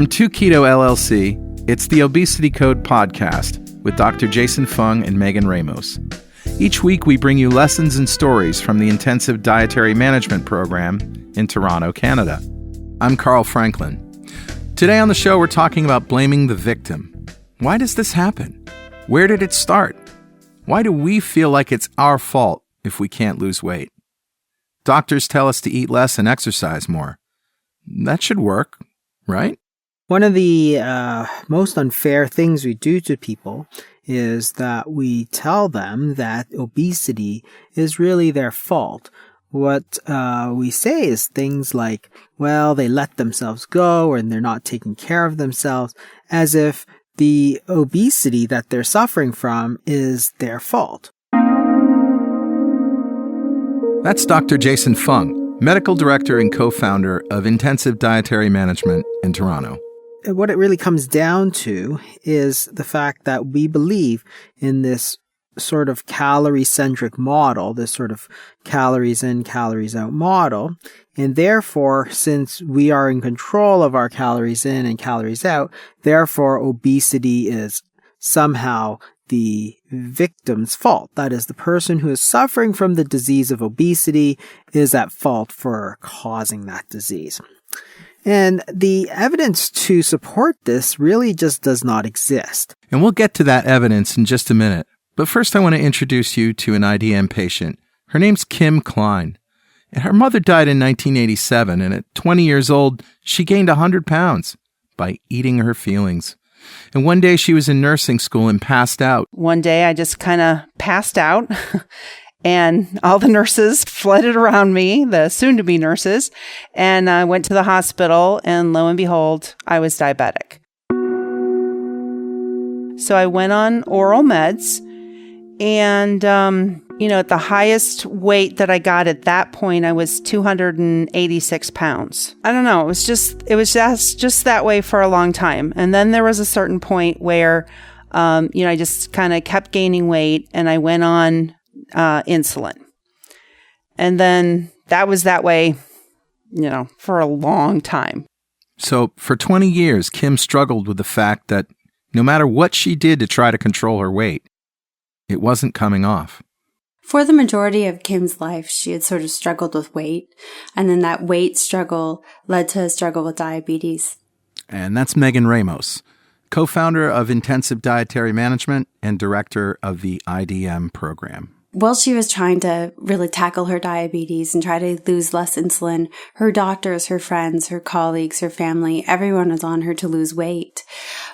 From 2 Keto LLC, it's the Obesity Code podcast with Dr. Jason Fung and Megan Ramos. Each week, we bring you lessons and stories from the Intensive Dietary Management Program in Toronto, Canada. I'm Carl Franklin. Today on the show, we're talking about blaming the victim. Why does this happen? Where did it start? Why do we feel like it's our fault if we can't lose weight? Doctors tell us to eat less and exercise more. That should work, right? One of the most unfair things we do to people is that we tell them that obesity is really their fault. What we say is things like, well, they let themselves go and they're not taking care of themselves, as if the obesity that they're suffering from is their fault. That's Dr. Jason Fung, medical director and co-founder of Intensive Dietary Management in Toronto. What it really comes down to is the fact that we believe in this sort of calorie-centric model, this sort of calories in, calories out model. And therefore, since we are in control of our calories in and calories out, therefore obesity is somehow the victim's fault. That is, the person who is suffering from the disease of obesity is at fault for causing that disease. And the evidence to support this really just does not exist. And we'll get to that evidence in just a minute. But first, I want to introduce you to an IDM patient. Her name's Klein. And her mother died in 1987, and at 20 years old, she gained 100 pounds by eating her feelings. And one day she was in nursing school and passed out. One day I just kind of passed out. And all the nurses flooded around me, the soon-to-be nurses, and I went to the hospital, and lo and behold, I was diabetic. So I went on oral meds, and, at the highest weight that I got at that point, I was 286 pounds. I don't know, it was just that way for a long time. And then there was a certain point where, I just kind of kept gaining weight, and I went on insulin. And then that was that way, for a long time. So for 20 years, Kim struggled with the fact that no matter what she did to try to control her weight, it wasn't coming off. For the majority of Kim's life, she had sort of struggled with weight. And then that weight struggle led to a struggle with diabetes. And that's Megan Ramos, co-founder of Intensive Dietary Management and director of the IDM program. While she was trying to really tackle her diabetes and try to lose less insulin, her doctors, her friends, her colleagues, her family, everyone was on her to lose weight.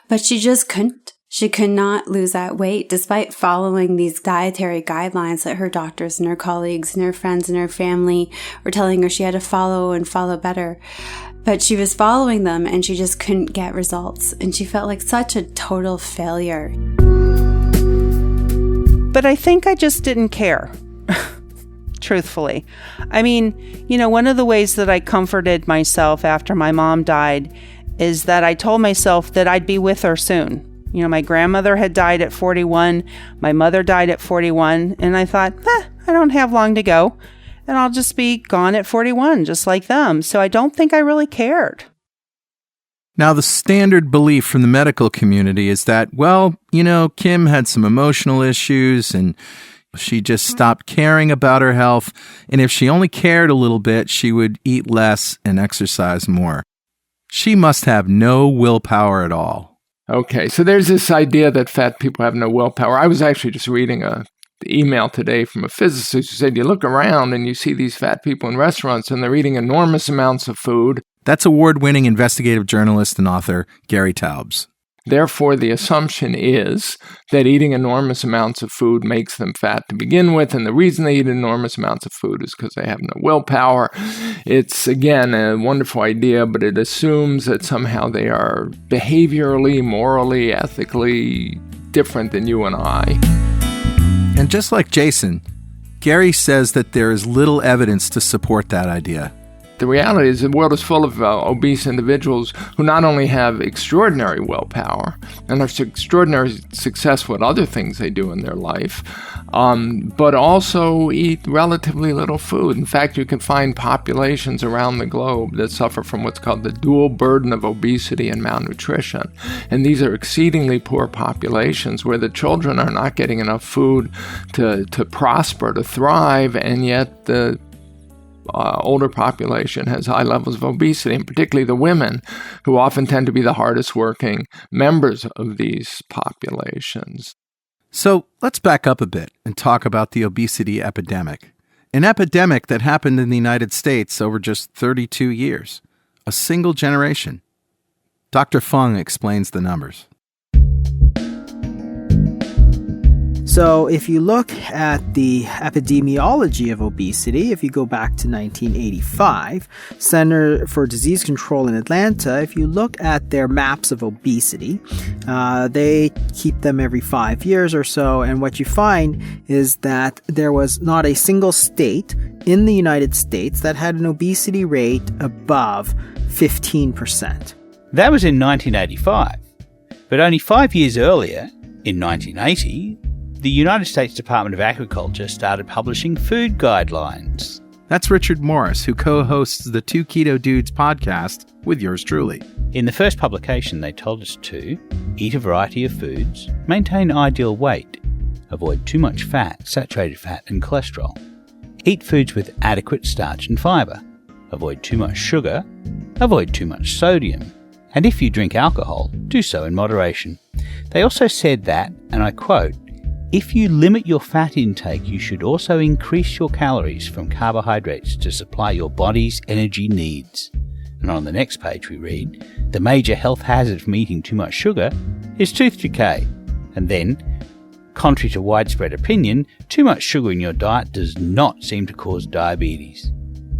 But she just couldn't. She could not lose that weight despite following these dietary guidelines that her doctors and her colleagues and her friends and her family were telling her she had to follow and follow better. But she was following them and she just couldn't get results. And she felt like such a total failure. But I think I just didn't care, truthfully. I mean, one of the ways that I comforted myself after my mom died is that I told myself that I'd be with her soon. My grandmother had died at 41, my mother died at 41, and I thought, I don't have long to go, and I'll just be gone at 41, just like them. So I don't think I really cared. Now, the standard belief from the medical community is that, Kim had some emotional issues and she just stopped caring about her health. And if she only cared a little bit, she would eat less and exercise more. She must have no willpower at all. Okay, so there's this idea that fat people have no willpower. I was actually just reading an email today from a physicist who said you look around and you see these fat people in restaurants and they're eating enormous amounts of food. That's award-winning investigative journalist and author Gary Taubes. Therefore, the assumption is that eating enormous amounts of food makes them fat to begin with, and the reason they eat enormous amounts of food is because they have no willpower. It's, again, a wonderful idea, but it assumes that somehow they are behaviorally, morally, ethically different than you and I. And just like Jason, Gary says that there is little evidence to support that idea. the reality is the world is full of obese individuals who not only have extraordinary willpower and are extraordinarily successful at other things they do in their life, but also eat relatively little food. In fact, you can find populations around the globe that suffer from what's called the dual burden of obesity and malnutrition. And these are exceedingly poor populations where the children are not getting enough food to prosper, to thrive, and yet the older population has high levels of obesity, and particularly the women, who often tend to be the hardest working members of these populations. So let's back up a bit and talk about the obesity epidemic. An epidemic that happened in the United States over just 32 years, a single generation. Dr. Fung explains the numbers. So if you look at the epidemiology of obesity, if you go back to 1985, Center for Disease Control in Atlanta, if you look at their maps of obesity, they keep them every 5 years or so, and what you find is that there was not a single state in the United States that had an obesity rate above 15%. That was in 1985. But only 5 years earlier, in 1980, the United States Department of Agriculture started publishing food guidelines. That's Richard Morris, who co-hosts the Two Keto Dudes podcast with yours truly. In the first publication, they told us to eat a variety of foods, maintain ideal weight, avoid too much fat, saturated fat, and cholesterol, eat foods with adequate starch and fibre, avoid too much sugar, avoid too much sodium, and if you drink alcohol, do so in moderation. They also said that, and I quote, "If you limit your fat intake, you should also increase your calories from carbohydrates to supply your body's energy needs." And on the next page we read, "The major health hazard from eating too much sugar is tooth decay." And then, contrary to widespread opinion, too much sugar in your diet does not seem to cause diabetes.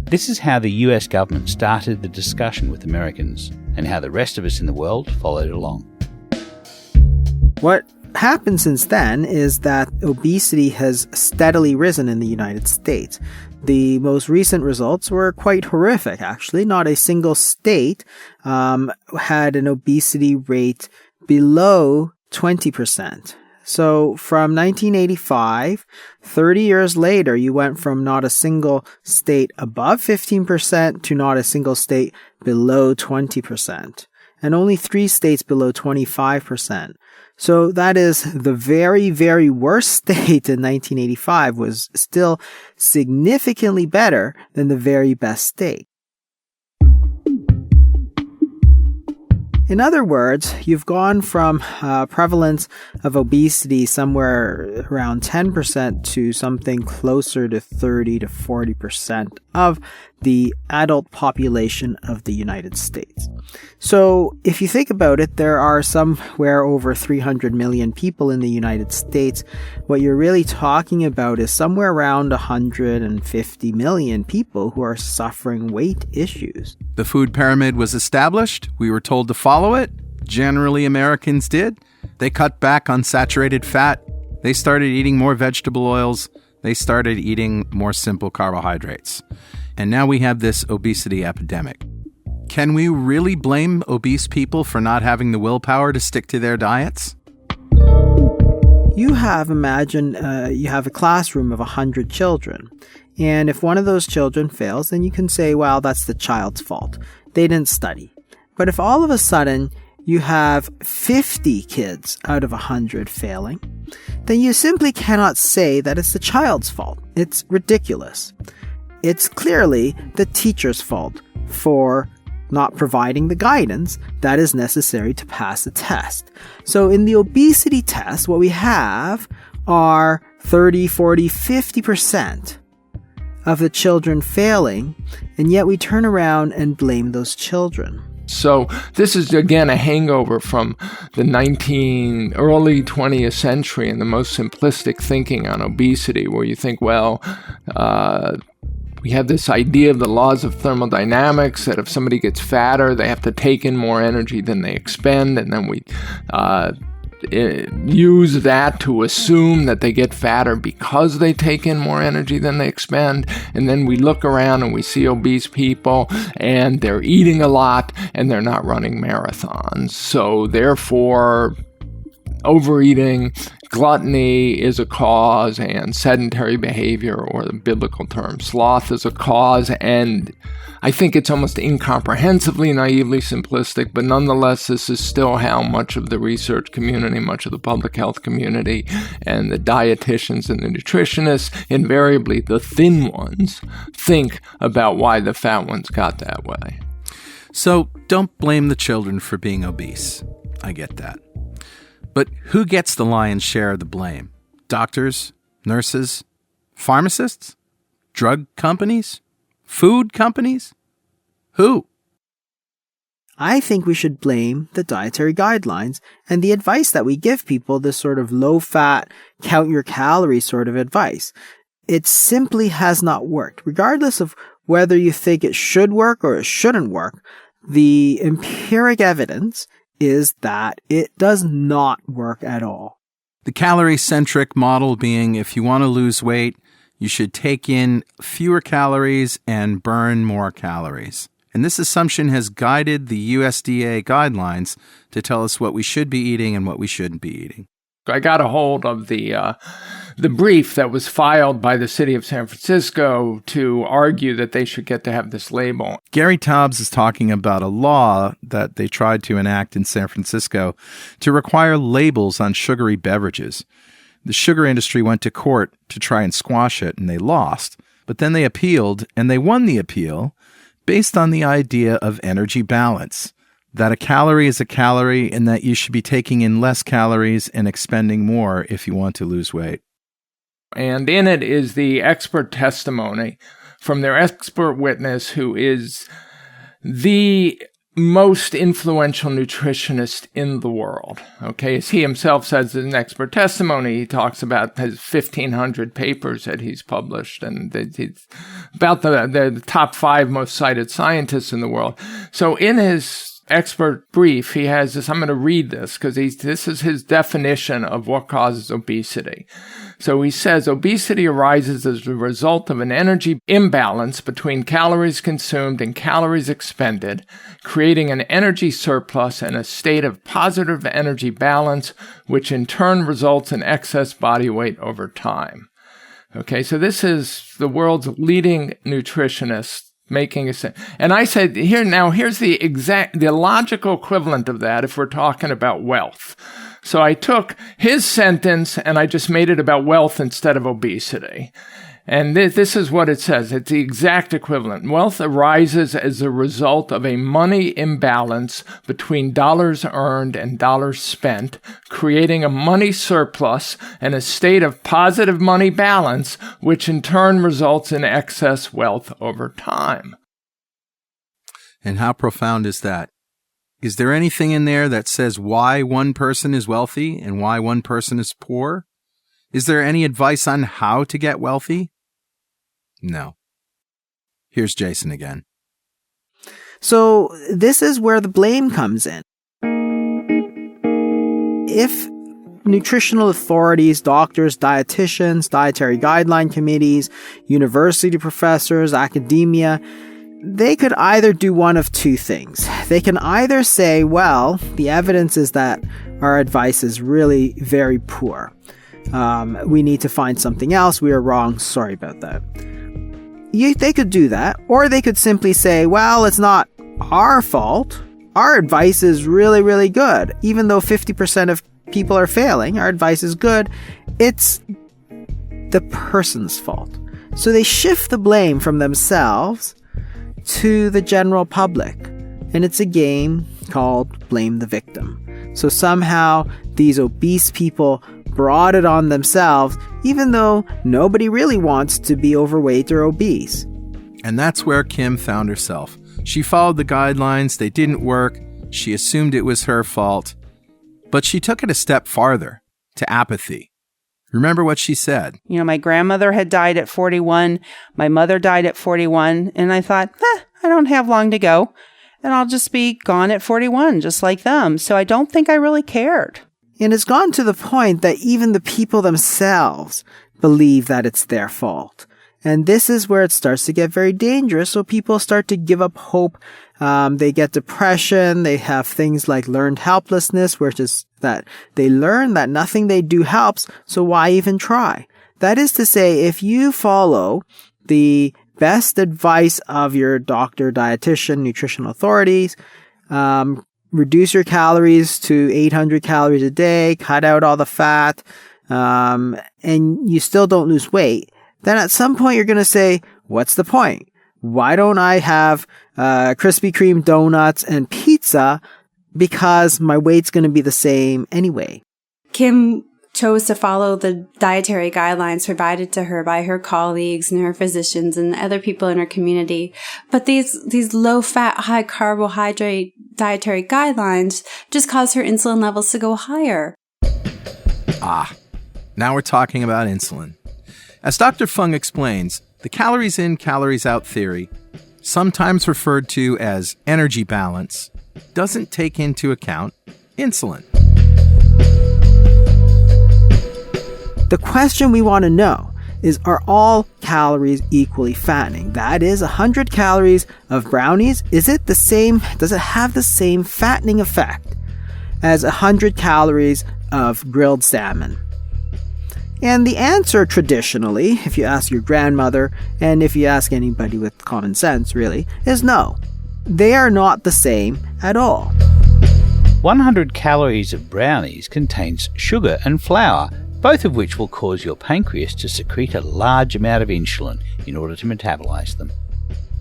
This is how the US government started the discussion with Americans, and how the rest of us in the world followed along. What happened since then is that obesity has steadily risen in the United States. The most recent results were quite horrific, actually. Not a single state had an obesity rate below 20%. So from 1985, 30 years later, you went from not a single state above 15% to not a single state below 20%, and only 3 states below 25%. So that is the very, very worst state in 1985 was still significantly better than the very best state. In other words, you've gone from prevalence of obesity somewhere around 10% to something closer to 30 to 40% of the adult population of the United States. So if you think about it, there are somewhere over 300 million people in the United States. What you're really talking about is somewhere around 150 million people who are suffering weight issues. The food pyramid was established. We were told to follow it. Generally, Americans did. They cut back on saturated fat. They started eating more vegetable oils. They started eating more simple carbohydrates. And now we have this obesity epidemic. Can we really blame obese people for not having the willpower to stick to their diets? You have a classroom of 100 children. And if one of those children fails, then you can say, well, that's the child's fault. They didn't study. But if all of a sudden you have 50 kids out of 100 failing, then you simply cannot say that it's the child's fault. It's ridiculous. It's clearly the teacher's fault for not providing the guidance that is necessary to pass a test. So in the obesity test, what we have are 30, 40, 50% of the children failing, and yet we turn around and blame those children. So this is, again, a hangover from the early 20th century and the most simplistic thinking on obesity, where you think, well, we have this idea of the laws of thermodynamics that if somebody gets fatter, they have to take in more energy than they expend, and then we use that to assume that they get fatter because they take in more energy than they expend. And then we look around and we see obese people and they're eating a lot and they're not running marathons. So therefore, overeating, gluttony is a cause, and sedentary behavior, or the biblical term sloth, is a cause. And I think it's almost incomprehensibly naively simplistic, but nonetheless, this is still how much of the research community, much of the public health community, and the dietitians and the nutritionists, invariably the thin ones, think about why the fat ones got that way. So don't blame the children for being obese. I get that. But who gets the lion's share of the blame? Doctors? Nurses? Pharmacists? Drug companies? Food companies? Who? I think we should blame the dietary guidelines and the advice that we give people, this sort of low-fat, count your calories sort of advice. It simply has not worked. Regardless of whether you think it should work or it shouldn't work, the empiric evidence is that it does not work at all. The calorie-centric model being, if you want to lose weight, you should take in fewer calories and burn more calories. And this assumption has guided the USDA guidelines to tell us what we should be eating and what we shouldn't be eating. I got a hold of the brief that was filed by the city of San Francisco to argue that they should get to have this label. Gary Taubes is talking about a law that they tried to enact in San Francisco to require labels on sugary beverages. The sugar industry went to court to try and squash it, and they lost. But then they appealed, and they won the appeal based on the idea of energy balance. That a calorie is a calorie and that you should be taking in less calories and expending more if you want to lose weight. And in it is the expert testimony from their expert witness, who is the most influential nutritionist in the world. Okay, as he himself says in expert testimony, he talks about his 1,500 papers that he's published, and he's about the top 5 most cited scientists in the world. So in his expert brief, he has this, I'm going to read this because this is his definition of what causes obesity. So he says, obesity arises as a result of an energy imbalance between calories consumed and calories expended, creating an energy surplus and a state of positive energy balance, which in turn results in excess body weight over time. Okay, so this is the world's leading nutritionist making a sense. And I said, here's the logical equivalent of that if we're talking about wealth. So I took his sentence and I just made it about wealth instead of obesity. And this is what it says. It's the exact equivalent. Wealth arises as a result of a money imbalance between dollars earned and dollars spent, creating a money surplus and a state of positive money balance, which in turn results in excess wealth over time. And how profound is that? Is there anything in there that says why one person is wealthy and why one person is poor? Is there any advice on how to get wealthy? No. Here's Jason again. So this is where the blame comes in. If nutritional authorities, doctors, dietitians, dietary guideline committees, university professors, academia, they could either do one of two things. They can either say, well, the evidence is that our advice is really very poor. We need to find something else. We are wrong. Sorry about that. They could do that, or they could simply say, well, it's not our fault. Our advice is really, really good. Even though 50% of people are failing, our advice is good. It's the person's fault. So they shift the blame from themselves to the general public. And it's a game called Blame the Victim. So somehow these obese people brought it on themselves, even though nobody really wants to be overweight or obese. And that's where Kim found herself. She followed the guidelines, they didn't work, she assumed it was her fault, but she took it a step farther, to apathy. Remember what she said. My grandmother had died at 41, my mother died at 41, and I thought, I don't have long to go, and I'll just be gone at 41, just like them. So I don't think I really cared. And it's gone to the point that even the people themselves believe that it's their fault. And this is where it starts to get very dangerous. So people start to give up hope. They get depression. They have things like learned helplessness, which is that they learn that nothing they do helps. So why even try? That is to say, if you follow the best advice of your doctor, dietitian, nutritional authorities, reduce your calories to 800 calories a day, cut out all the fat, and you still don't lose weight, then at some point you're going to say, what's the point? Why don't I have Krispy Kreme donuts and pizza? Because my weight's going to be the same anyway. Kim chose to follow the dietary guidelines provided to her by her colleagues and her physicians and other people in her community. But these low-fat, high-carbohydrate dietary guidelines just caused her insulin levels to go higher. Now we're talking about insulin. As Dr. Fung explains, the calories in, calories out theory, sometimes referred to as energy balance, doesn't take into account insulin. The question we want to know is, are all calories equally fattening? That is, 100 calories of brownies, is it the same? Does it have the same fattening effect as 100 calories of grilled salmon? And the answer traditionally, if you ask your grandmother, and if you ask anybody with common sense really, is no. They are not the same at all. 100 calories of brownies contains sugar and flour, both of which will cause your pancreas to secrete a large amount of insulin in order to metabolize them.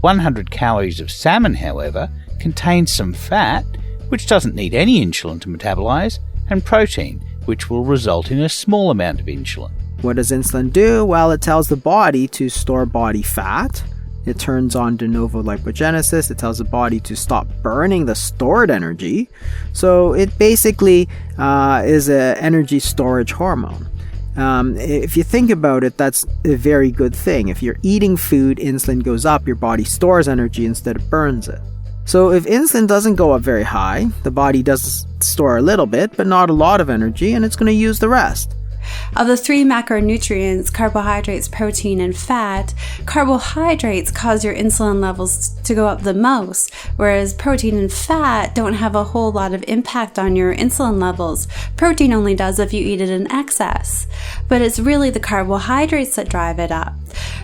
100 calories of salmon, however, contains some fat, which doesn't need any insulin to metabolize, and protein, which will result in a small amount of insulin. What does insulin do? Well, it tells the body to store body fat. It turns on de novo lipogenesis. It tells the body to stop burning the stored energy. So it basically is an energy storage hormone. If you think about it, that's a very good thing. If you're eating food, insulin goes up, your body stores energy instead of burns it. So if insulin doesn't go up very high, the body does store a little bit, but not a lot of energy, and it's going to use the rest. Of the three macronutrients, carbohydrates, protein, and fat, carbohydrates cause your insulin levels to go up the most, whereas protein and fat don't have a whole lot of impact on your insulin levels. Protein only does if you eat it in excess, but it's really the carbohydrates that drive it up.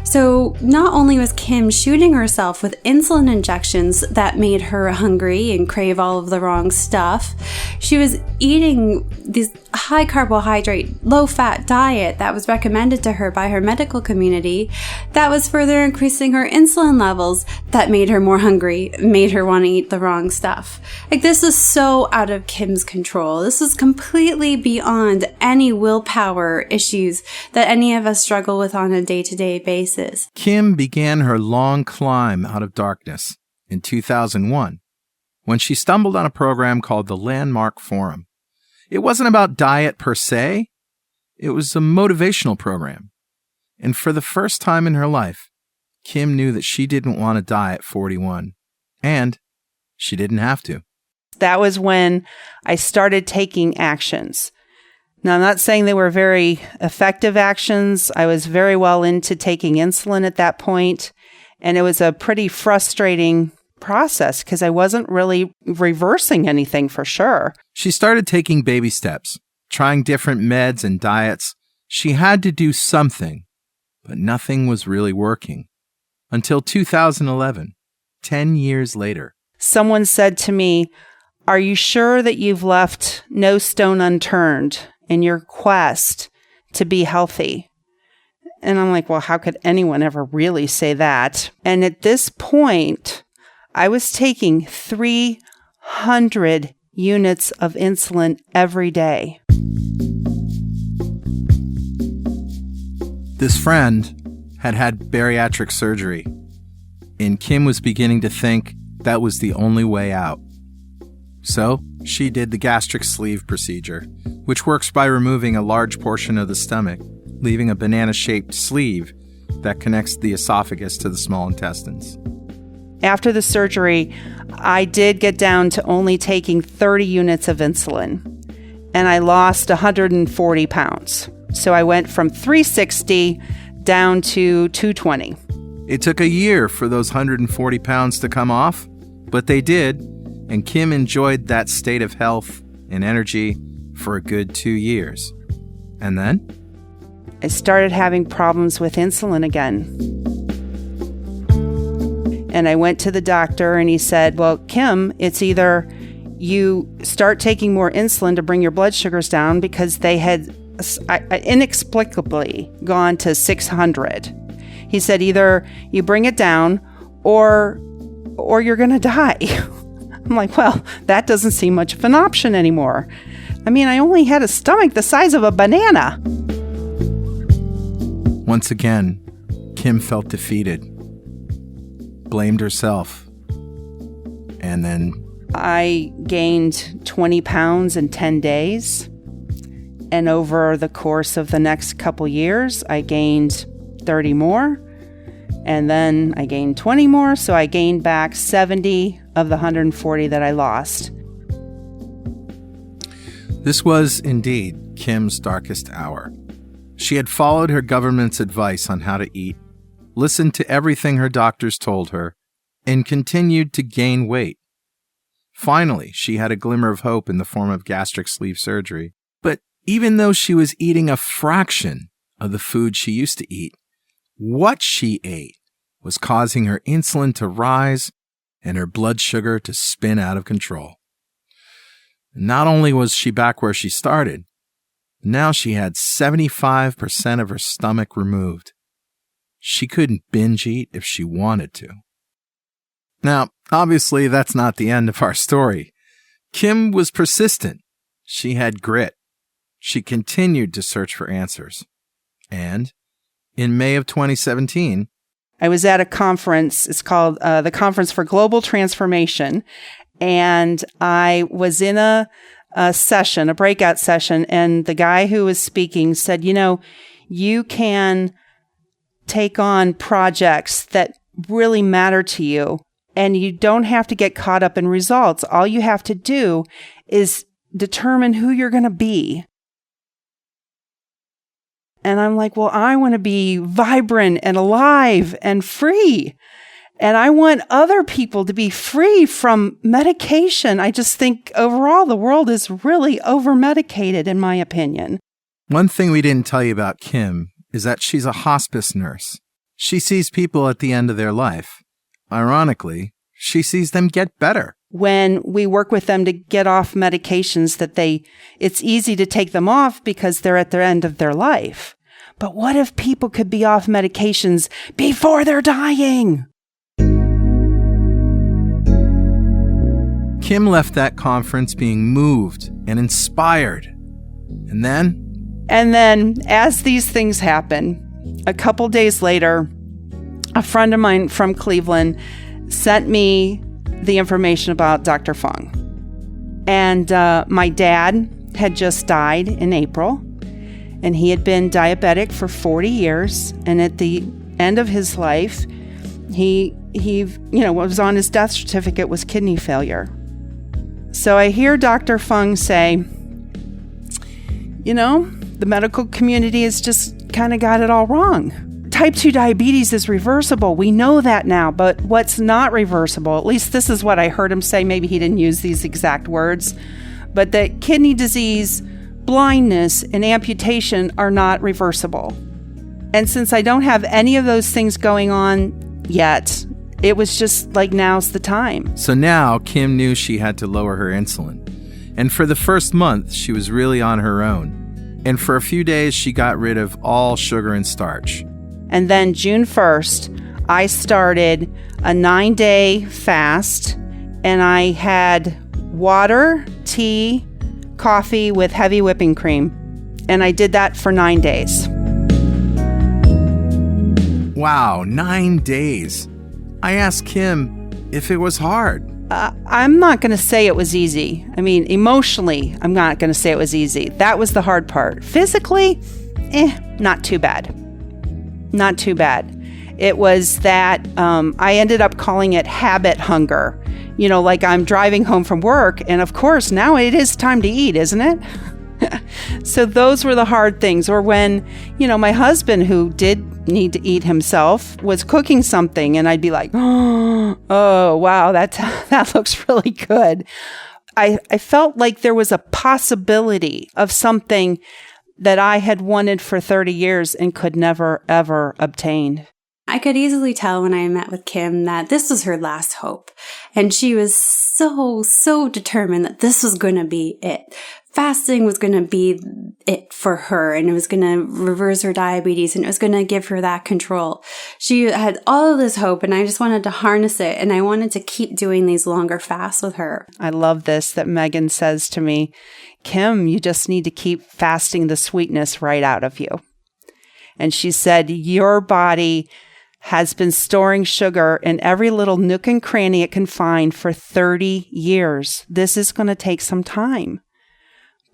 So not only was Kim shooting herself with insulin injections that made her hungry and crave all of the wrong stuff, she was eating this high carbohydrate, low fat diet that was recommended to her by her medical community that was further increasing her insulin levels that made her more hungry, made her want to eat the wrong stuff. Like, this is so out of Kim's control. This is completely beyond any willpower issues that any of us struggle with on a day-to-day basis. Kim began her long climb out of darkness in 2001 when she stumbled on a program called the Landmark Forum. It wasn't about diet per se. It was a motivational program. And for the first time in her life, Kim knew that she didn't want to die at 41. And she didn't have to. That was when I started taking actions. Now, I'm not saying they were very effective actions. I was very well into taking insulin at that point, and it was a pretty frustrating process because I wasn't really reversing anything for sure. She started taking baby steps, trying different meds and diets. She had to do something, but nothing was really working. Until 2011, 10 years later. Someone said to me, "Are you sure that you've left no stone unturned in your quest to be healthy?" And I'm like, well, how could anyone ever really say that? And at this point, I was taking 300 units of insulin every day. This friend had had bariatric surgery, and Kim was beginning to think that was the only way out. So she did the gastric sleeve procedure, which works by removing a large portion of the stomach, leaving a banana-shaped sleeve that connects the esophagus to the small intestines. After the surgery, I did get down to only taking 30 units of insulin. and I lost 140 pounds. So I went from 360 down to 220. It took a year for those 140 pounds to come off, but they did, and Kim enjoyed that state of health and energy for a good 2 years. And then? I started having problems with insulin again. And I went to the doctor and he said, well, Kim, it's either you start taking more insulin to bring your blood sugars down, because they had inexplicably gone to 600. He said, either you bring it down or you're going to die. I'm like, well, that doesn't seem much of an option anymore. I mean, I only had a stomach the size of a banana. Once again, Kim felt defeated, blamed herself, and then I gained 20 pounds in 10 days. And over the course of the next couple years, I gained 30 more. And then I gained 20 more. So I gained back 70 of the 140 that I lost. This was indeed Kim's darkest hour. She had followed her government's advice on how to eat, listened to everything her doctors told her, and continued to gain weight. Finally, she had a glimmer of hope in the form of gastric sleeve surgery. But even though she was eating a fraction of the food she used to eat, what she ate was causing her insulin to rise and her blood sugar to spin out of control. Not only was she back where she started, now she had 75% of her stomach removed. She couldn't binge eat if she wanted to. Now, obviously, that's not the end of our story. Kim was persistent. She had grit. She continued to search for answers. And in May of 2017, I was at a conference. It's called the Conference for Global Transformation. And I was in a session, a breakout session, and the guy who was speaking said, you can take on projects that really matter to you, and you don't have to get caught up in results. All you have to do is determine who you're going to be. And I'm like, well, I want to be vibrant and alive and free. And I want other people to be free from medication. I just think overall the world is really over-medicated, in my opinion. One thing we didn't tell you about Kim is that she's a hospice nurse. She sees people at the end of their life. Ironically, she sees them get better. When we work with them to get off medications it's easy to take them off because they're at the end of their life. But what if people could be off medications before they're dying? Kim left that conference being moved and inspired. And then, as these things happen, a couple days later, a friend of mine from Cleveland sent me the information about Dr. Fung. And my dad had just died in April, and he had been diabetic for 40 years. And at the end of his life, he what was on his death certificate was kidney failure. So I hear Dr. Fung say, the medical community has just kind of got it all wrong. Type 2 diabetes is reversible. We know that now, but what's not reversible, at least this is what I heard him say, maybe he didn't use these exact words, but that kidney disease, blindness, and amputation are not reversible. And since I don't have any of those things going on yet, it was just like, now's the time. So now Kim knew she had to lower her insulin. And for the first month, she was really on her own. And for a few days, she got rid of all sugar and starch. And then June 1st, I started a 9-day fast, and I had water, tea, coffee with heavy whipping cream. And I did that for 9 days. Wow, 9 days. I asked Kim if it was hard. I'm not going to say it was easy. I mean, emotionally, I'm not going to say it was easy. That was the hard part. Physically, not too bad. Not too bad. It was that I ended up calling it habit hunger. Like I'm driving home from work, and of course, now it is time to eat, isn't it? So those were the hard things. Or when, my husband, who did need to eat himself, was cooking something and I'd be like, oh, wow, that looks really good. I felt like there was a possibility of something that I had wanted for 30 years and could never, ever obtain. I could easily tell when I met with Kim that this was her last hope. And she was so determined that this was going to be it. Fasting was going to be it for her, and it was going to reverse her diabetes, and it was going to give her that control. She had all of this hope, and I just wanted to harness it, and I wanted to keep doing these longer fasts with her. I love this, that Megan says to me, Kim, you just need to keep fasting the sweetness right out of you. And she said, your body has been storing sugar in every little nook and cranny it can find for 30 years. This is going to take some time.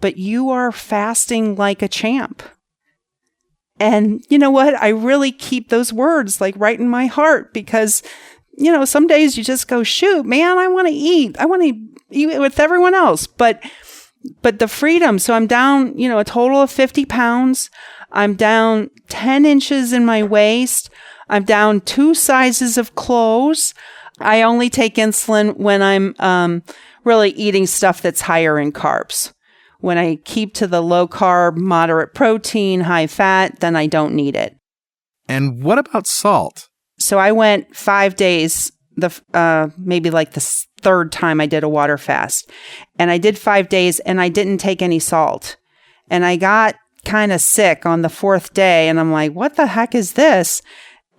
But you are fasting like a champ. And you know what? I really keep those words like right in my heart because, some days you just go, shoot, man, I want to eat. I want to eat with everyone else. But the freedom. So I'm down, a total of 50 pounds. I'm down 10 inches in my waist. I'm down 2 sizes of clothes. I only take insulin when I'm really eating stuff that's higher in carbs. When I keep to the low carb, moderate protein, high fat, then I don't need it. And what about salt? So I went 5 days, maybe like the third time I did a water fast. And I did 5 days and I didn't take any salt. And I got kind of sick on the 4th day. And I'm like, what the heck is this?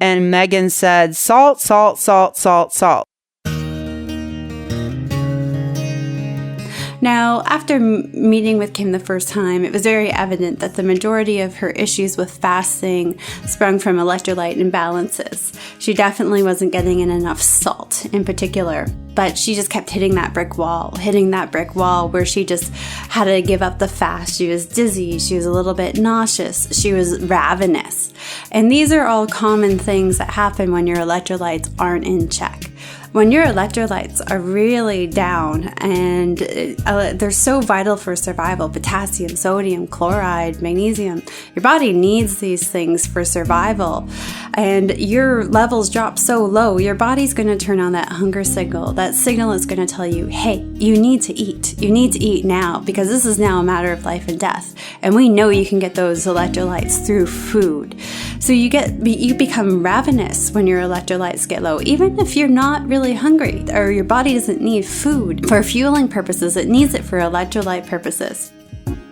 And Megan said, salt, salt, salt, salt, salt. Now, after meeting with Kim the first time, it was very evident that the majority of her issues with fasting sprung from electrolyte imbalances. She definitely wasn't getting in enough salt in particular, but she just kept hitting that brick wall where she just had to give up the fast. She was dizzy, she was a little bit nauseous, she was ravenous. And these are all common things that happen when your electrolytes aren't in check. When your electrolytes are really down and they're so vital for survival, potassium, sodium, chloride, magnesium, your body needs these things for survival, and your levels drop so low, your body's going to turn on that hunger signal. That signal is going to tell you, hey, you need to eat. You need to eat now because this is now a matter of life and death. And we know you can get those electrolytes through food. So you become ravenous when your electrolytes get low, even if you're not really hungry or your body doesn't need food for fueling purposes. It needs it for electrolyte purposes.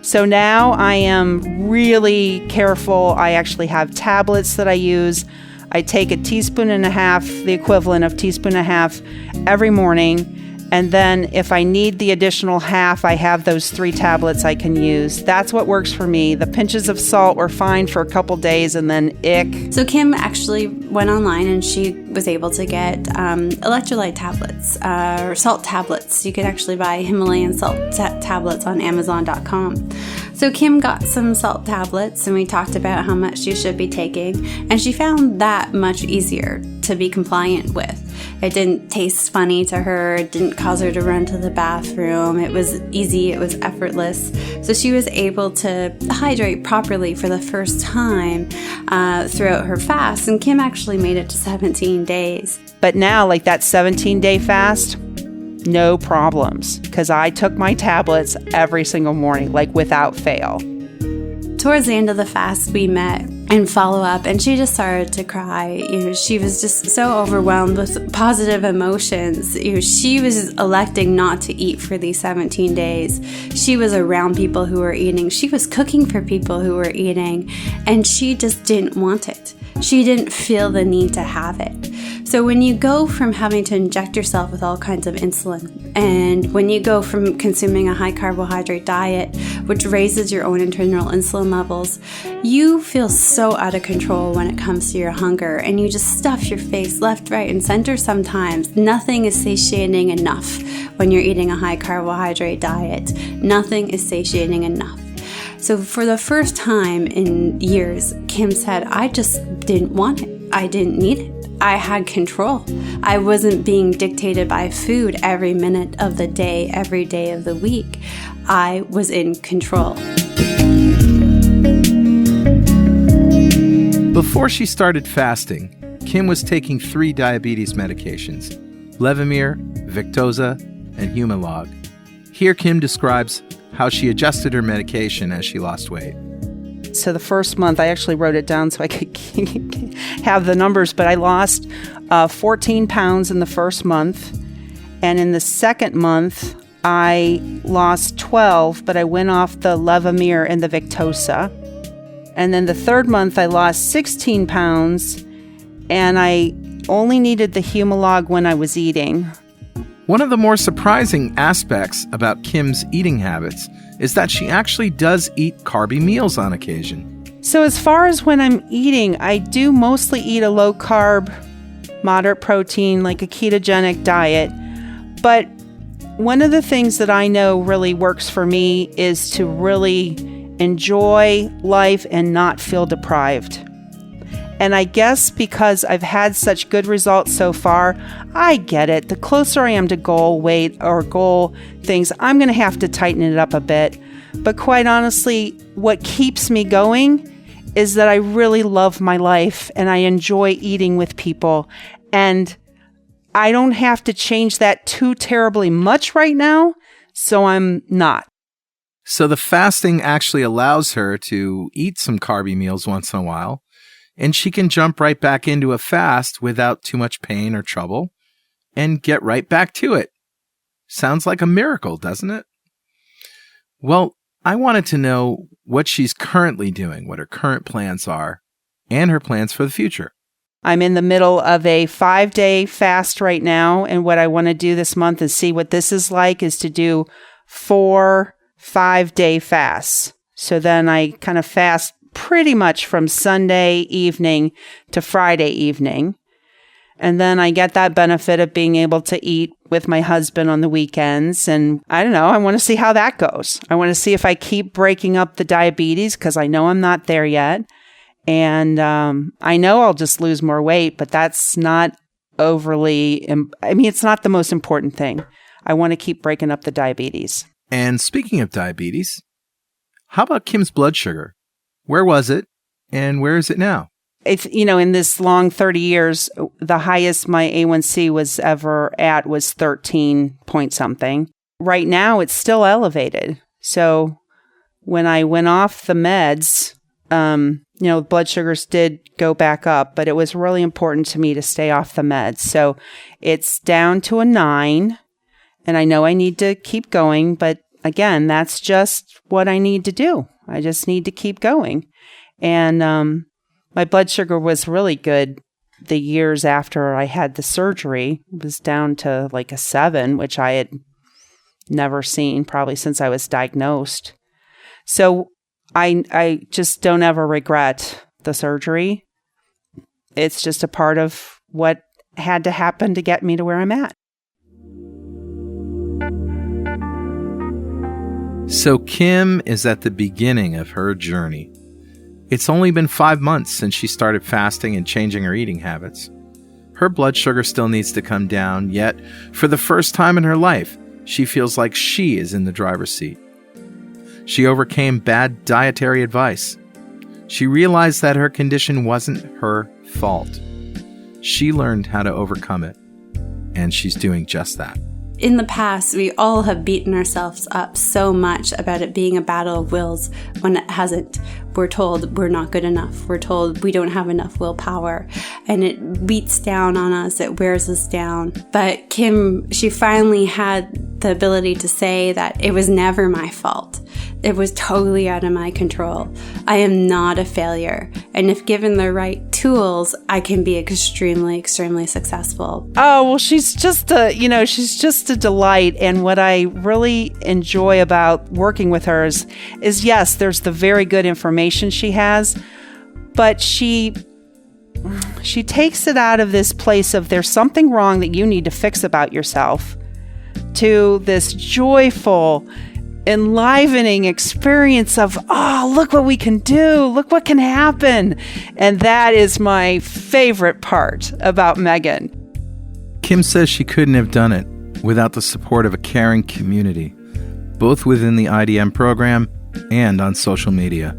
So now I am really careful. I actually have tablets that I use. I take a teaspoon and a half, the equivalent of teaspoon and a half every morning. And then if I need the additional half, I have those 3 tablets I can use. That's what works for me. The pinches of salt were fine for a couple days and then ick. So Kim actually went online and she was able to get electrolyte tablets or salt tablets. You could actually buy Himalayan salt tablets on Amazon.com. So Kim got some salt tablets and we talked about how much she should be taking, and she found that much easier to be compliant with. It didn't taste funny to her. It didn't cause her to run to the bathroom. It was easy. It was effortless. So she was able to hydrate properly for the first time throughout her fast. And Kim actually made it to 17 days. But now, like that 17-day fast, no problems, because I took my tablets every single morning, like without fail. Towards the end of the fast, we met and follow up, and she just started to cry. She was just so overwhelmed with positive emotions. She was electing not to eat for these 17 days. She was around people who were eating. She was cooking for people who were eating, and she just didn't want it. She didn't feel the need to have it. So when you go from having to inject yourself with all kinds of insulin, and when you go from consuming a high carbohydrate diet, which raises your own internal insulin levels, you feel so out of control when it comes to your hunger, and you just stuff your face left, right, and center sometimes. Nothing is satiating enough when you're eating a high carbohydrate diet. Nothing is satiating enough. So for the first time in years, Kim said, I just didn't want it. I didn't need it. I had control. I wasn't being dictated by food every minute of the day, every day of the week. I was in control. Before she started fasting, Kim was taking 3 diabetes medications: Levemir, Victoza, and Humalog. Here Kim describes how she adjusted her medication as she lost weight. So the first month, I actually wrote it down so I could have the numbers, but I lost 14 pounds in the first month. And in the second month, I lost 12, but I went off the Levemir and the Victoza. And then the third month, I lost 16 pounds, and I only needed the Humalog when I was eating. One of the more surprising aspects about Kim's eating habits is that she actually does eat carby meals on occasion. So as far as when I'm eating, I do mostly eat a low-carb, moderate protein, like a ketogenic diet. But one of the things that I know really works for me is to really enjoy life and not feel deprived. And I guess because I've had such good results so far, I get it. The closer I am to goal weight or goal things, I'm going to have to tighten it up a bit. But quite honestly, what keeps me going is that I really love my life and I enjoy eating with people. And I don't have to change that too terribly much right now, so I'm not. So the fasting actually allows her to eat some carby meals once in a while, and she can jump right back into a fast without too much pain or trouble and get right back to it. Sounds like a miracle, doesn't it? Well, I wanted to know what she's currently doing, what her current plans are, and her plans for the future. I'm in the middle of a 5-day fast right now, and what I want to do this month is see what this is like, is to do 4 5-day fasts. So then I kind of fast pretty much from Sunday evening to Friday evening. And then I get that benefit of being able to eat with my husband on the weekends. And I don't know, I want to see how that goes. I want to see if I keep breaking up the diabetes, because I know I'm not there yet. And I know I'll just lose more weight, but that's not it's not the most important thing. I want to keep breaking up the diabetes. And speaking of diabetes, how about Kim's blood sugar? Where was it and where is it now? It's, in this long 30 years, the highest my A1C was ever at was 13 point something. Right now, it's still elevated. So when I went off the meds, blood sugars did go back up, but it was really important to me to stay off the meds. So it's down to a 9. And I know I need to keep going, but again, that's just what I need to do. I just need to keep going. And my blood sugar was really good the years after I had the surgery. It was down to like a 7, which I had never seen probably since I was diagnosed. So I just don't ever regret the surgery. It's just a part of what had to happen to get me to where I'm at. So Kim is at the beginning of her journey. It's only been 5 months since she started fasting and changing her eating habits. Her blood sugar still needs to come down, yet for the first time in her life, she feels like she is in the driver's seat. She overcame bad dietary advice. She realized that her condition wasn't her fault. She learned how to overcome it, and she's doing just that. In the past, we all have beaten ourselves up so much about it being a battle of wills when it hasn't. We're told we're not good enough. We're told we don't have enough willpower. And it beats down on us. It wears us down. But Kim, she finally had the ability to say that it was never my fault. It was totally out of my control. I am not a failure. And if given the right tools, I can be extremely, extremely successful. Oh, well, she's just a delight. And what I really enjoy about working with her is yes, there's the very good information she has, but she takes it out of this place of there's something wrong that you need to fix about yourself to this joyful, enlivening experience of, oh, look what we can do. Look what can happen. And that is my favorite part about Megan. Kim says she couldn't have done it without the support of a caring community, both within the IDM program and on social media.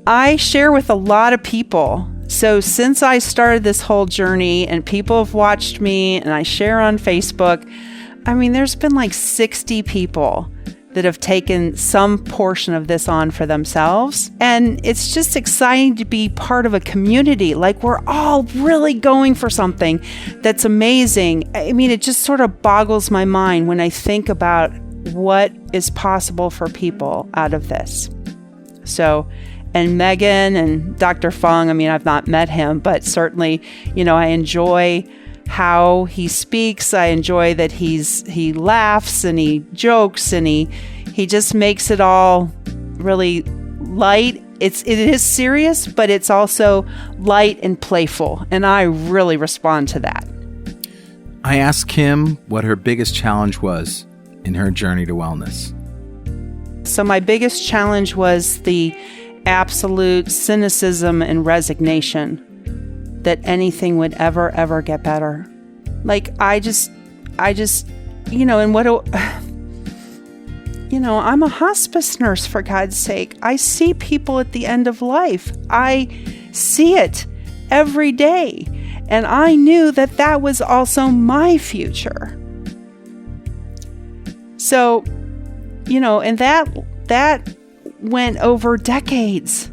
I share with a lot of people. So since I started this whole journey and people have watched me and I share on Facebook, I mean, there's been like 60 people that have taken some portion of this on for themselves. And it's just exciting to be part of a community. Like, we're all really going for something that's amazing. I mean, it just sort of boggles my mind when I think about what is possible for people out of this. So, and Megan and Dr. Fung, I mean, I've not met him, but certainly, I enjoy how he speaks. I enjoy that he laughs and he jokes and he just makes it all really light. It is serious, but it's also light and playful, and I really respond to that. I asked Kim what her biggest challenge was in her journey to wellness. So my biggest challenge was the absolute cynicism and resignation that anything would ever get better. Like, I just, and I'm a hospice nurse, for God's sake. I see people at the end of life. I see it every day. And I knew that that was also my future. So, and that went over decades.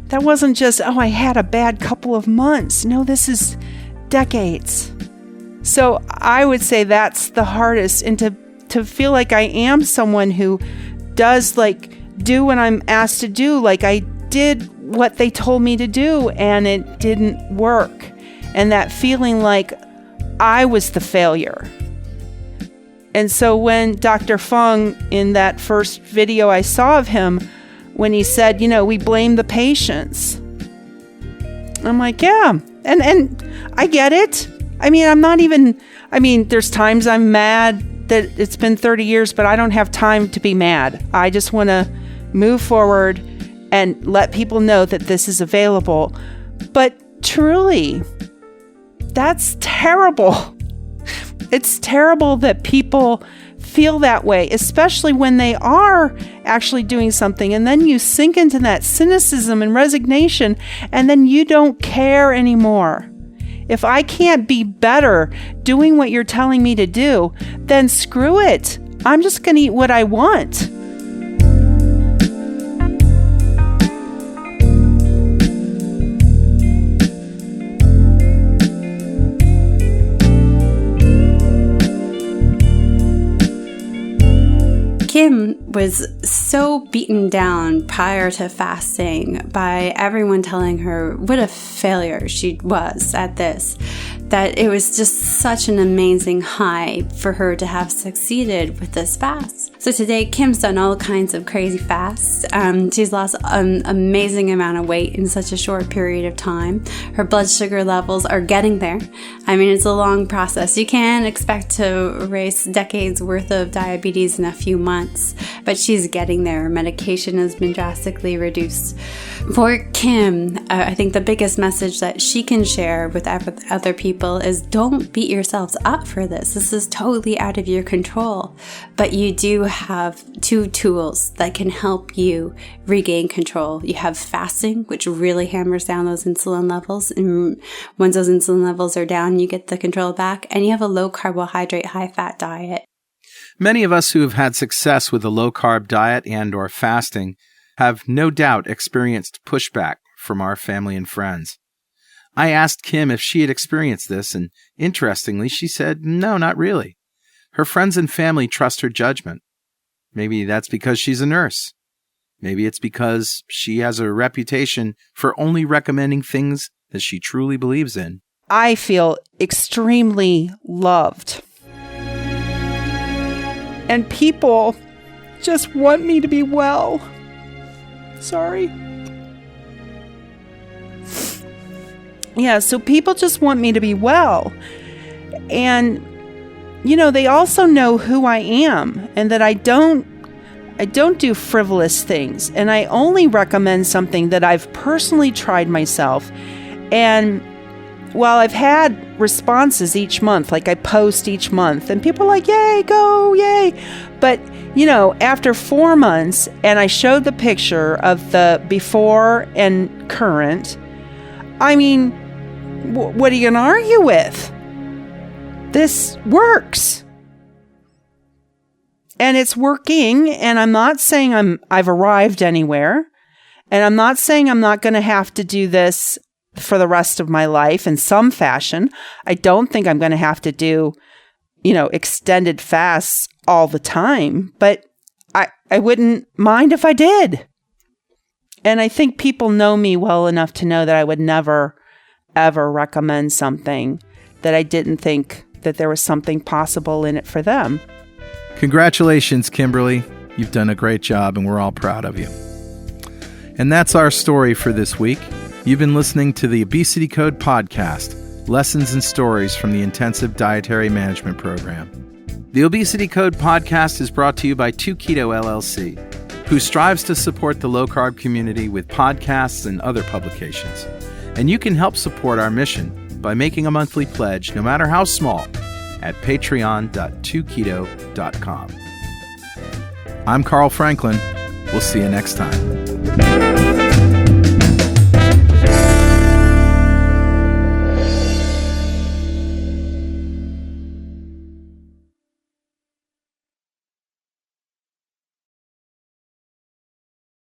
That wasn't just, I had a bad couple of months. No, this is decades. So I would say that's the hardest, and to feel like I am someone who does do what I'm asked to do. Like, I did what they told me to do and it didn't work. And that feeling like I was the failure. And so when Dr. Fung, in that first video I saw of him, when he said, we blame the patients, I'm like, yeah. And I get it. I mean, there's times I'm mad that it's been 30 years, but I don't have time to be mad. I just want to move forward and let people know that this is available. But truly, that's terrible. It's terrible that people feel that way, especially when they are actually doing something, and then you sink into that cynicism and resignation, and then you don't care anymore. If I can't be better doing what you're telling me to do, then screw it. I'm just going to eat what I want. Kim was so beaten down prior to fasting by everyone telling her what a failure she was at this, that it was just such an amazing high for her to have succeeded with this fast. So today, Kim's done all kinds of crazy fasts. She's lost an amazing amount of weight in such a short period of time. Her blood sugar levels are getting there. I mean, it's a long process. You can't expect to erase decades worth of diabetes in a few months, but she's getting there. Medication has been drastically reduced. For Kim, I think the biggest message that she can share with other people is don't beat yourselves up for this. This is totally out of your control, but you do have two tools that can help you regain control. You have fasting, which really hammers down those insulin levels, and once those insulin levels are down, you get the control back, and you have a low carbohydrate, high fat diet. Many of us who have had success with a low-carb diet and/or fasting have no doubt experienced pushback from our family and friends. I asked Kim if she had experienced this, and interestingly, she said, no, not really. Her friends and family trust her judgment. Maybe that's because she's a nurse. Maybe it's because she has a reputation for only recommending things that she truly believes in. I feel extremely loved. And people just want me to be well. Sorry. Yeah, so people just want me to be well. And, they also know who I am and that I don't do frivolous things. And I only recommend something that I've personally tried myself. And while I've had responses each month, like I post each month, and people are like, yay, go, yay. But, after 4 months, and I showed the picture of the before and current, I mean, what are you going to argue with? This works. And it's working, and I'm not saying I've arrived anywhere, and I'm not saying I'm not going to have to do this for the rest of my life in some fashion. I don't think I'm going to have to do, extended fasts all the time, but I wouldn't mind if I did. And I think people know me well enough to know that I would never, ever recommend something that I didn't think that there was something possible in it for them. Congratulations, Kimberly. You've done a great job, and we're all proud of you. And that's our story for this week. You've been listening to the Obesity Code podcast, lessons and stories from the Intensive Dietary Management Program. The Obesity Code podcast is brought to you by 2Keto LLC, who strives to support the low-carb community with podcasts and other publications. And you can help support our mission by making a monthly pledge, no matter how small, at patreon.2keto.com. I'm Carl Franklin. We'll see you next time.